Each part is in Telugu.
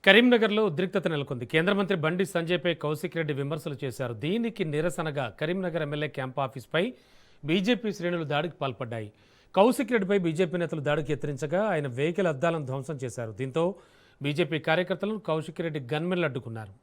కరీంనగర్లో ఉద్రిక్తత నెలకొంది. కేంద్ర మంత్రి బండి సంజయ్పై కౌశిక్ రెడ్డి విమర్శలు చేశారు. దీనికి నిరసనగా కరీంనగర్ ఎమ్మెల్యే క్యాంప్ ఆఫీస్పై బీజేపీ శ్రేణులు దాడికి పాల్పడ్డాయి. కౌశిక్ రెడ్డిపై బీజేపీ నేతలు దాడికి యత్నించగా ఆయన వెహికల్ అద్దాలను ధ్వంసం చేశారు. దీంతో బీజేపీ కార్యకర్తలను కౌశిక్ రెడ్డి గన్మెన్లు అడ్డుకున్నారు.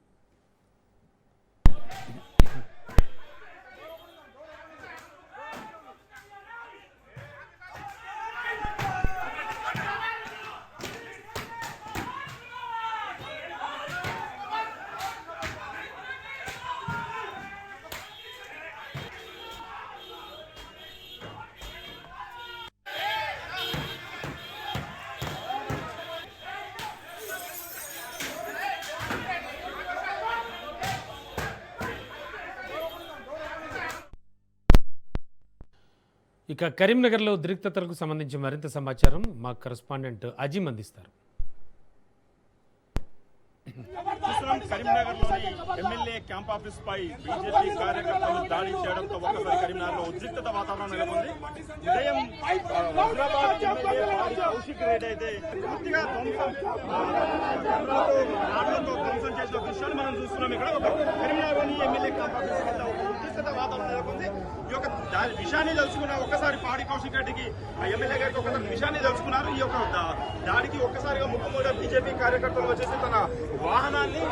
ఇక కరీంనగర్లో ఉద్రిక్తతలకు సంబంధించి మరింత సమాచారం మా కరెస్పాండెంట్ అజీమ్ అందిస్తారు. కరీంనగర్లోని ఎమ్మెల్యే క్యాంప్ ఆఫీస్ పై బీజేపీ కార్యకర్తలు దాడి చేయడంతో ఒక్కసారి కరీంనగర్లో ఉద్రిక్తత వాతావరణం నెలకొంది. ఉదయం హైదరాబాద్ ఎమ్మెల్యే కౌశిక్ రెడ్డి అయితే పూర్తిగా ధ్వంసం చేసిన దృశ్యాలు మనం చూస్తున్నాం. ఇక్కడ కరీంనగర్లోని ఎమ్మెల్యే క్యాంప్ ఆఫీస్ వద్ద ఉద్రిక్తత వాతావరణం నెలకొంది. ఈ యొక్క విషయాన్ని తెలుసుకున్న ఒక్కసారి పాడి కౌశిక్ రెడ్డికి ఎమ్మెల్యే గారికి ఒకసారి విషయాన్ని తెలుసుకున్నారు. ఈ యొక్క దాడికి ఒక్కసారిగా ముఖ్యమంత్రి బీజేపీ కార్యకర్తలు వచ్చేసి తన వాహనాన్ని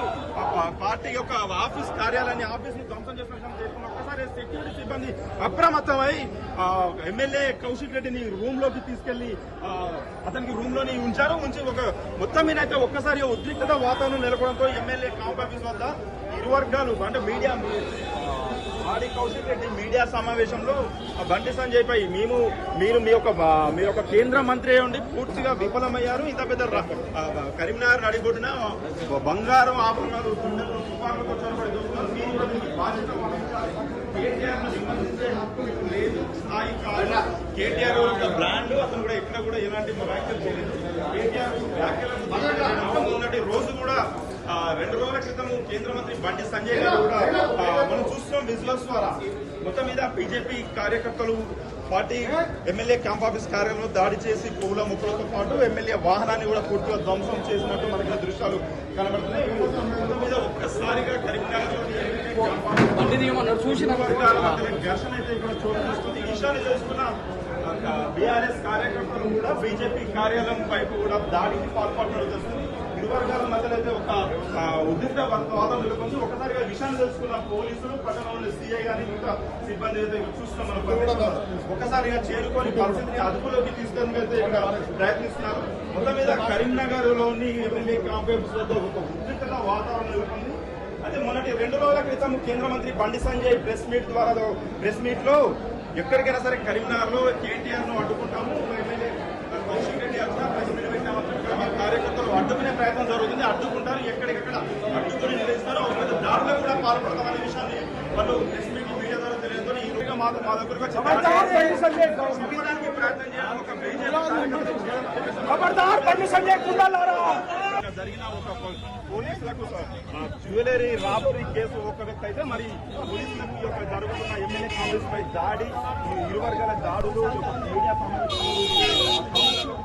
పార్టీ యొక్క ఆఫీస్ కార్యాలయాన్ని ఆఫీస్ ని ధ్వంసం చేసిన విషయం తెలుసుకున్న ఒక్కసారి సెక్యూరిటీ సిబ్బంది అప్రమత్తమై ఎమ్మెల్యే కౌశిక్ రెడ్డిని రూమ్ లోకి తీసుకెళ్లి అతనికి రూమ్ లోని ఉంచారు. ఉంచి ఒక మొత్తం మీద అయితే ఒక్కసారి ఉద్రిక్తత వాతావరణం నెలకొనడంతో ఎమ్మెల్యే క్యాంప్ ఆఫీస్ వద్ద ఇరు వర్గాలు అంటే మీడియా పాడి కౌశిక్ రెడ్డి మీడియా సమావేశంలో బండి సంజయ్ పై మీరు మీ యొక్క కేంద్ర మంత్రి ఉండి పూర్తిగా విఫలమయ్యారు. ఇంత పెద్ద కరీంనగర్ నడిబొడిన బంగారం ఆభరణాలు తుఫాన్లతో చొరబడి బాధ్యత కేటీఆర్ విమర్శించే హక్కు మీకు లేదు. స్థాయి కాదు. కేటీఆర్ బ్రాండ్ అతను కూడా ఎక్కడ కూడా ఎలాంటి వ్యాఖ్యలు చేయలేదు. కేటీఆర్ వ్యాఖ్యలు రోజు కూడా 2 రోజుల క్రితం కేంద్ర మంత్రి బండి సంజయ్ గారు కూడా మనం చూస్తున్నాం విజువల్స్ ద్వారా మొత్తం మీద బీజేపీ కార్యకర్తలు పార్టీ ఎమ్మెల్యే క్యాంప్ ఆఫీస్ కార్యాలయంలో దాడి చేసి పూల మొక్కలతో పాటు ఎమ్మెల్యే వాహనాన్ని కూడా పూర్తిగా ధ్వంసం చేసినట్టు మనకి దృశ్యాలు కనబడుతున్నాయి. మొత్తం మీద ఒక్కసారిగా కరీంనగర్లోని ఘర్షణ అయితే ఇక్కడ చోటు చేసుకుంది. ఈ విషయాన్ని తెలుసుకున్న బీఆర్ఎస్ కార్యకర్తలు కూడా బీజేపీ కార్యాలయం వైపు కూడా దాడికి పాల్పడడం జరుగుతుంది. ఇరు వర్గాల మధ్యలో అయితే ఒక ఉద్రిక్త వాతావరణం నెలకొంది. ఒకసారిగా విషయాన్ని తెలుసుకున్న పోలీసులు పట్టణంలోని సీఐ గాని ఇంకా సిబ్బంది అయితే చూస్తున్నాం. మనం ఒకసారిగా చేరుకొని పరిస్థితిని అదుపులోకి తీసుకెళ్తే ఇక్కడ ప్రయత్నిస్తున్నారు. మొత్తం మీద కరీంనగర్ లోని ఎమ్మెల్యే కాంప్లెక్స్ వద్ద ఒక ఉద్రిక్త వాతావరణం నెలకొంది. అయితే మొన్నటి 2 రోజుల క్రితం కేంద్ర మంత్రి బండి సంజయ్ ప్రెస్ మీట్ లో ఎక్కడికైనా సరే కరీంనగర్ లో కేటీఆర్ ను అడ్డుకుంటాము, MLA Kaushik Reddy press meet పెట్టామని కార్యకర్తలు అడ్డుకునే ప్రయత్నం జరుగుతుంది. అడ్డుకుంటారు, ఎక్కడికక్కడ అడ్డుకుని నిలుస్తారు. ఒక పెద్ద దాడులకు కూడా పాల్పడతామనే విషయాన్ని వాళ్ళు ప్రెస్ మీట్ మీడియా ద్వారా తెలియదు. ఈ రోజుగా మా దగ్గరకు చెప్పడానికి ప్రయత్నం చేయాలి. ఒక జరిగిన ఒక పోలీసులకు జ్యువెలరీ రాబరీ కేసు ఒక వ్యక్తి అయితే మరి పోలీసులకు ఈ యొక్క జరుగుతున్న ఎమ్మెల్యే కాంగ్రెస్ పై దాడి, ఇరు వర్గాల దాడులు, మీడియా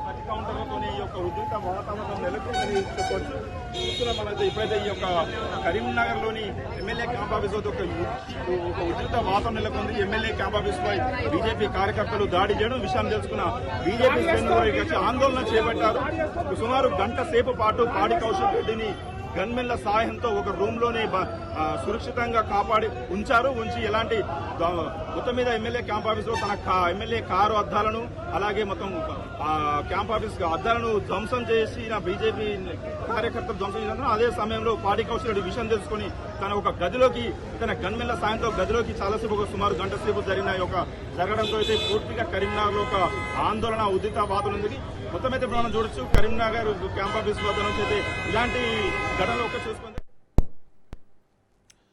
ప్రతి కౌంటర్లతోనే ఈ యొక్క ఉద్రిక్త వాతావరణం నెలకొందని చెప్పవచ్చు. చూస్తున్న మనైతే ఇప్పుడైతే ఈ యొక్క కరీంనగర్ లోని ఎమ్మెల్యే క్యాంప్ ఆఫీస్ వద్ద ఒక ఉద్రిక్త వాతావరణం నెలకొంది. ఎమ్మెల్యే క్యాంప్ ఆఫీస్ పై బీజేపీ కార్యకర్తలు దాడి చేయడం విషయాన్ని తెలుసుకున్న బీజేపీ శ్రేణులు ఆందోళన చేపట్టారు. సుమారు గంట సేపు పాటు పాడి కౌశిక్ రెడ్డిని గన్మెన్ల సాయంతో ఒక రూమ్ లోనే సురక్షితంగా కాపాడి ఉంచారు. ఉంచి ఎలాంటి మొత్తం మీద ఎమ్మెల్యే క్యాంప్ ఆఫీస్ లో తన ఎమ్మెల్యే కారు అద్దాలను అలాగే మొత్తం క్యాంప్ ఆఫీస్ అద్దాలను ధ్వంసం చేసిన బీజేపీ కార్యకర్తలు ధ్వంసం చేసిన అదే సమయంలో పాడి కౌశిక్ రెడ్డి విషయం తెలుసుకుని తన ఒక గదిలోకి తన గన్మెన్ల సాయంతో గదిలోకి చాలాసేపు సుమారు గంట సేపు జరగడంతో అయితే పూర్తిగా కరీంనగర్ లో ఒక ఆందోళన ఉద్రిక్త వాతావరణం ఉంది. మొత్తం అయితే మనం చూడొచ్చు కరీంనగర్ క్యాంప్ ఆఫీస్ వద్ద నుంచి అయితే ఇలాంటి ఘటనలు చూసుకుంది.